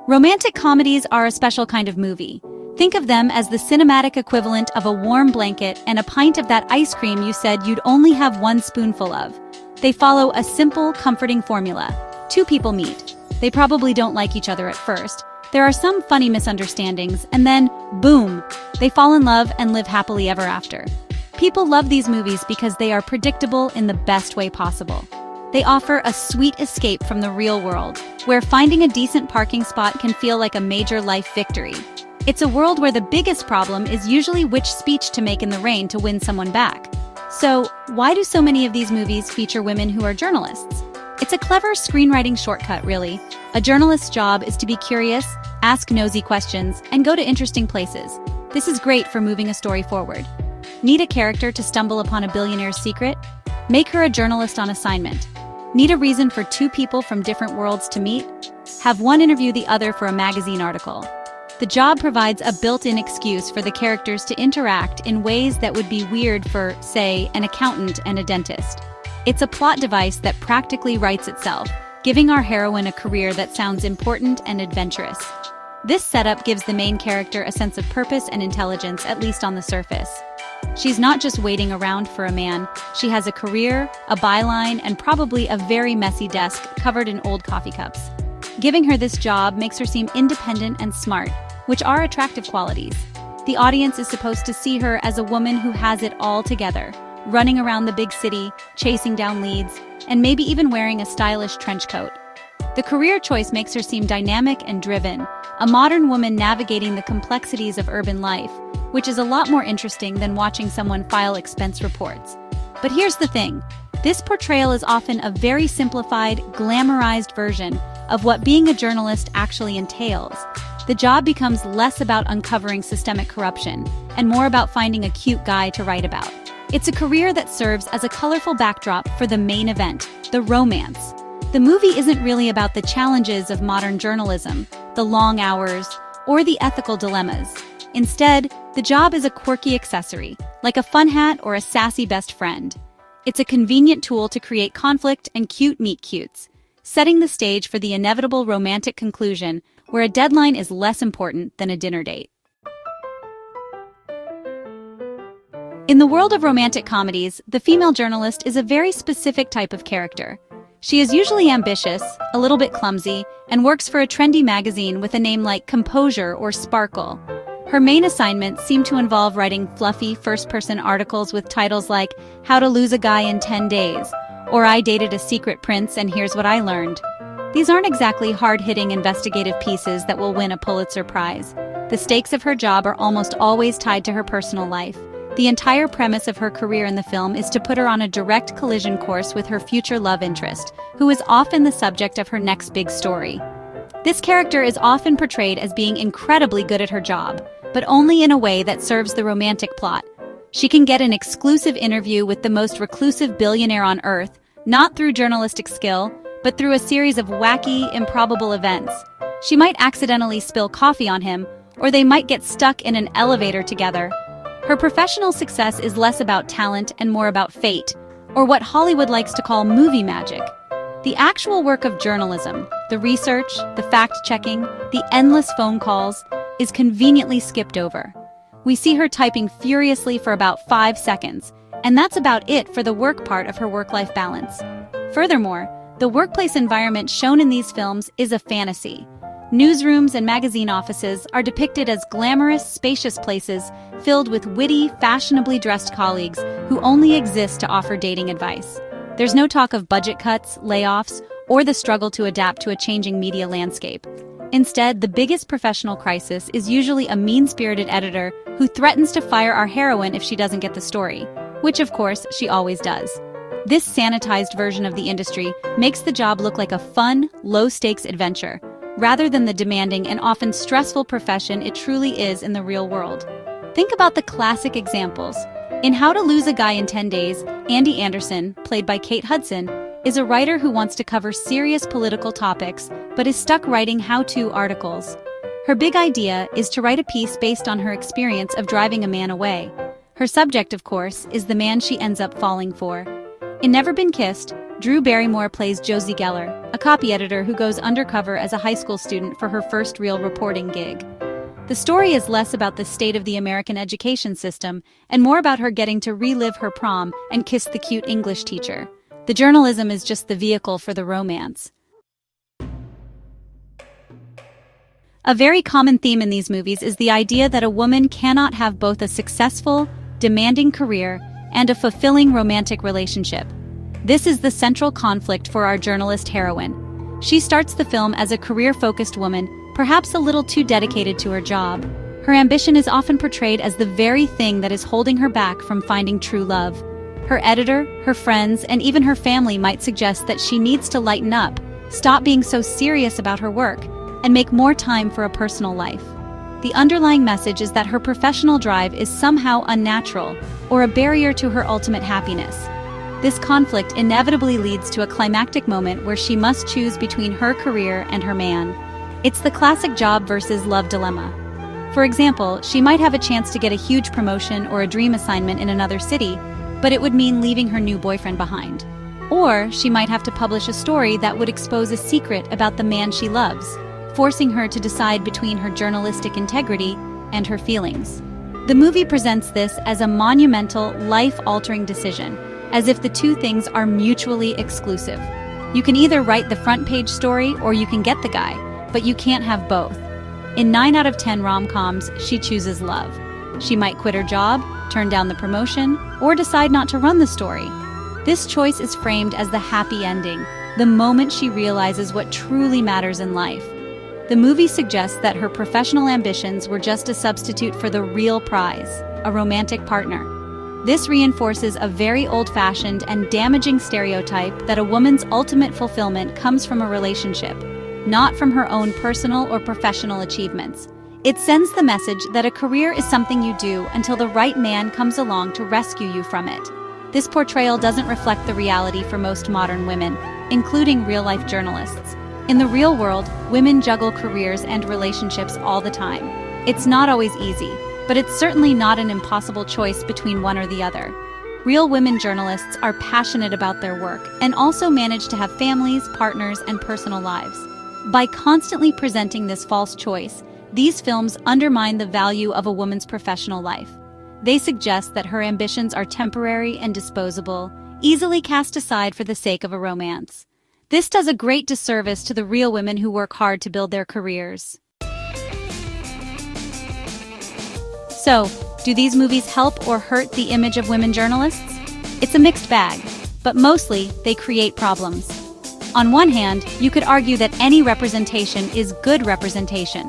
Romantic comedies are a special kind of movie. Think of them as the cinematic equivalent of a warm blanket and a pint of that ice cream you said you'd only have one spoonful of. They follow a simple, comforting formula. Two people meet. They probably don't like each other at first. There are some funny misunderstandings, and then, boom, they fall in love and live happily ever after. People love these movies because they are predictable in the best way possible. They offer a sweet escape from the real world, where finding a decent parking spot can feel like a major life victory. It's a world where the biggest problem is usually which speech to make in the rain to win someone back. So, why do so many of these movies feature women who are journalists? It's a clever screenwriting shortcut, really. A journalist's job is to be curious, ask nosy questions, and go to interesting places. This is great for moving a story forward. Need a character to stumble upon a billionaire's secret? Make her a journalist on assignment. Need a reason for two people from different worlds to meet? Have one interview the other for a magazine article. The job provides a built-in excuse for the characters to interact in ways that would be weird for, say, an accountant and a dentist. It's a plot device that practically writes itself, giving our heroine a career that sounds important and adventurous. This setup gives the main character a sense of purpose and intelligence, at least on the surface. She's not just waiting around for a man. She has a career, a byline, and probably a very messy desk covered in old coffee cups. Giving her this job makes her seem independent and smart, which are attractive qualities. The audience is supposed to see her as a woman who has it all together, running around the big city, chasing down leads, and maybe even wearing a stylish trench coat. The career choice makes her seem dynamic and driven, a modern woman navigating the complexities of urban life, which is a lot more interesting than watching someone file expense reports. But here's the thing. This portrayal is often a very simplified, glamorized version of what being a journalist actually entails. The job becomes less about uncovering systemic corruption and more about finding a cute guy to write about. It's a career that serves as a colorful backdrop for the main event, the romance. The movie isn't really about the challenges of modern journalism, the long hours, or the ethical dilemmas. Instead, the job is a quirky accessory, like a fun hat or a sassy best friend. It's a convenient tool to create conflict and cute meet-cutes, setting the stage for the inevitable romantic conclusion where a deadline is less important than a dinner date. In the world of romantic comedies, the female journalist is a very specific type of character. She is usually ambitious, a little bit clumsy, and works for a trendy magazine with a name like Composure or Sparkle. Her main assignments seem to involve writing fluffy first-person articles with titles like How to Lose a Guy in 10 Days, or I Dated a Secret Prince and Here's What I Learned. These aren't exactly hard-hitting investigative pieces that will win a Pulitzer Prize. The stakes of her job are almost always tied to her personal life. The entire premise of her career in the film is to put her on a direct collision course with her future love interest, who is often the subject of her next big story. This character is often portrayed as being incredibly good at her job, but only in a way that serves the romantic plot. She can get an exclusive interview with the most reclusive billionaire on Earth, not through journalistic skill, but through a series of wacky, improbable events. She might accidentally spill coffee on him, or they might get stuck in an elevator together. Her professional success is less about talent and more about fate, or what Hollywood likes to call movie magic. The actual work of journalism, the research, the fact-checking, the endless phone calls, is conveniently skipped over. We see her typing furiously for about 5 seconds, and that's about it for the work part of her work-life balance. Furthermore, the workplace environment shown in these films is a fantasy. Newsrooms and magazine offices are depicted as glamorous, spacious places filled with witty, fashionably dressed colleagues who only exist to offer dating advice. There's no talk of budget cuts, layoffs, or the struggle to adapt to a changing media landscape. Instead, the biggest professional crisis is usually a mean-spirited editor who threatens to fire our heroine if she doesn't get the story, which of course she always does. This sanitized version of the industry makes the job look like a fun, low-stakes adventure, rather than the demanding and often stressful profession it truly is in the real world. Think about the classic examples. In How to Lose a Guy in 10 Days, Andy Anderson, played by Kate Hudson, is a writer who wants to cover serious political topics, but is stuck writing how-to articles. Her big idea is to write a piece based on her experience of driving a man away. Her subject, of course, is the man she ends up falling for. In Never Been Kissed, Drew Barrymore plays Josie Geller, a copy editor who goes undercover as a high school student for her first real reporting gig. The story is less about the state of the American education system and more about her getting to relive her prom and kiss the cute English teacher. The journalism is just the vehicle for the romance. A very common theme in these movies is the idea that a woman cannot have both a successful, demanding career and a fulfilling romantic relationship. This is the central conflict for our journalist heroine. She starts the film as a career-focused woman, perhaps a little too dedicated to her job. Her ambition is often portrayed as the very thing that is holding her back from finding true love. Her editor, her friends, and even her family might suggest that she needs to lighten up, stop being so serious about her work, and make more time for a personal life. The underlying message is that her professional drive is somehow unnatural or a barrier to her ultimate happiness. This conflict inevitably leads to a climactic moment where she must choose between her career and her man. It's the classic job versus love dilemma. For example, she might have a chance to get a huge promotion or a dream assignment in another city, but it would mean leaving her new boyfriend behind. Or she might have to publish a story that would expose a secret about the man she loves, forcing her to decide between her journalistic integrity and her feelings. The movie presents this as a monumental, life-altering decision, as if the two things are mutually exclusive. You can either write the front-page story or you can get the guy, but you can't have both. In 9 out of 10 rom-coms, she chooses love. She might quit her job, turn down the promotion, or decide not to run the story. This choice is framed as the happy ending, the moment she realizes what truly matters in life. The movie suggests that her professional ambitions were just a substitute for the real prize, a romantic partner. This reinforces a very old-fashioned and damaging stereotype that a woman's ultimate fulfillment comes from a relationship, not from her own personal or professional achievements. It sends the message that a career is something you do until the right man comes along to rescue you from it. This portrayal doesn't reflect the reality for most modern women, including real-life journalists. In the real world, women juggle careers and relationships all the time. It's not always easy, but it's certainly not an impossible choice between one or the other. Real women journalists are passionate about their work and also manage to have families, partners, and personal lives. By constantly presenting this false choice, these films undermine the value of a woman's professional life. They suggest that her ambitions are temporary and disposable, easily cast aside for the sake of a romance. This does a great disservice to the real women who work hard to build their careers. So, do these movies help or hurt the image of women journalists? It's a mixed bag, but mostly they create problems. On one hand, you could argue that any representation is good representation.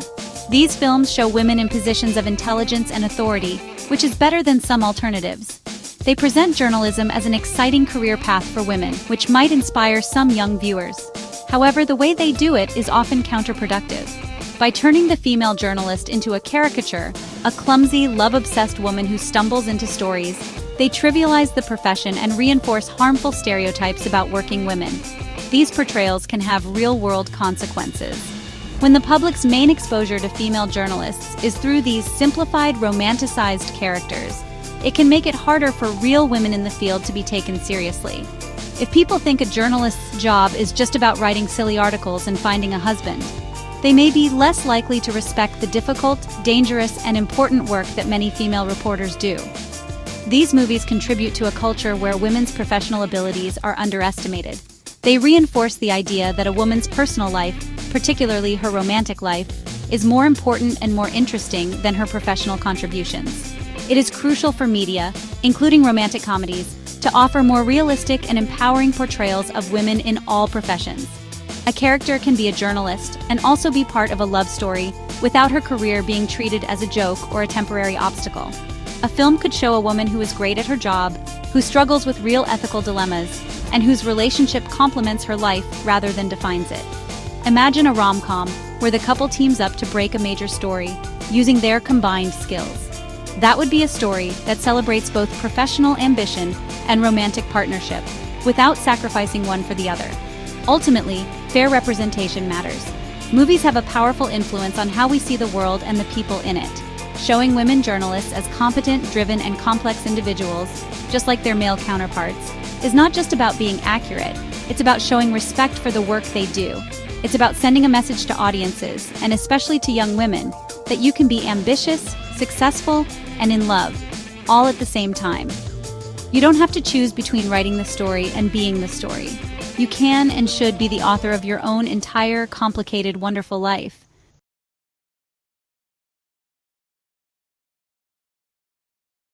These films show women in positions of intelligence and authority, which is better than some alternatives. They present journalism as an exciting career path for women, which might inspire some young viewers. However, the way they do it is often counterproductive. By turning the female journalist into a caricature, a clumsy, love-obsessed woman who stumbles into stories, they trivialize the profession and reinforce harmful stereotypes about working women. These portrayals can have real-world consequences. When the public's main exposure to female journalists is through these simplified, romanticized characters, it can make it harder for real women in the field to be taken seriously. If people think a journalist's job is just about writing silly articles and finding a husband, they may be less likely to respect the difficult, dangerous, and important work that many female reporters do. These movies contribute to a culture where women's professional abilities are underestimated. They reinforce the idea that a woman's personal life, particularly her romantic life, is more important and more interesting than her professional contributions. It is crucial for media, including romantic comedies, to offer more realistic and empowering portrayals of women in all professions. A character can be a journalist and also be part of a love story without her career being treated as a joke or a temporary obstacle. A film could show a woman who is great at her job, who struggles with real ethical dilemmas, and whose relationship complements her life rather than defines it. Imagine a rom-com where the couple teams up to break a major story using their combined skills. That would be a story that celebrates both professional ambition and romantic partnership, without sacrificing one for the other. Ultimately, fair representation matters. Movies have a powerful influence on how we see the world and the people in it. Showing women journalists as competent, driven, and complex individuals, just like their male counterparts, is not just about being accurate, It's about showing respect for the work they do. It's about sending a message to audiences, and especially to young women, that you can be ambitious, successful, and in love, all at the same time. You don't have to choose between writing the story and being the story. You can and should be the author of your own entire, complicated, wonderful life.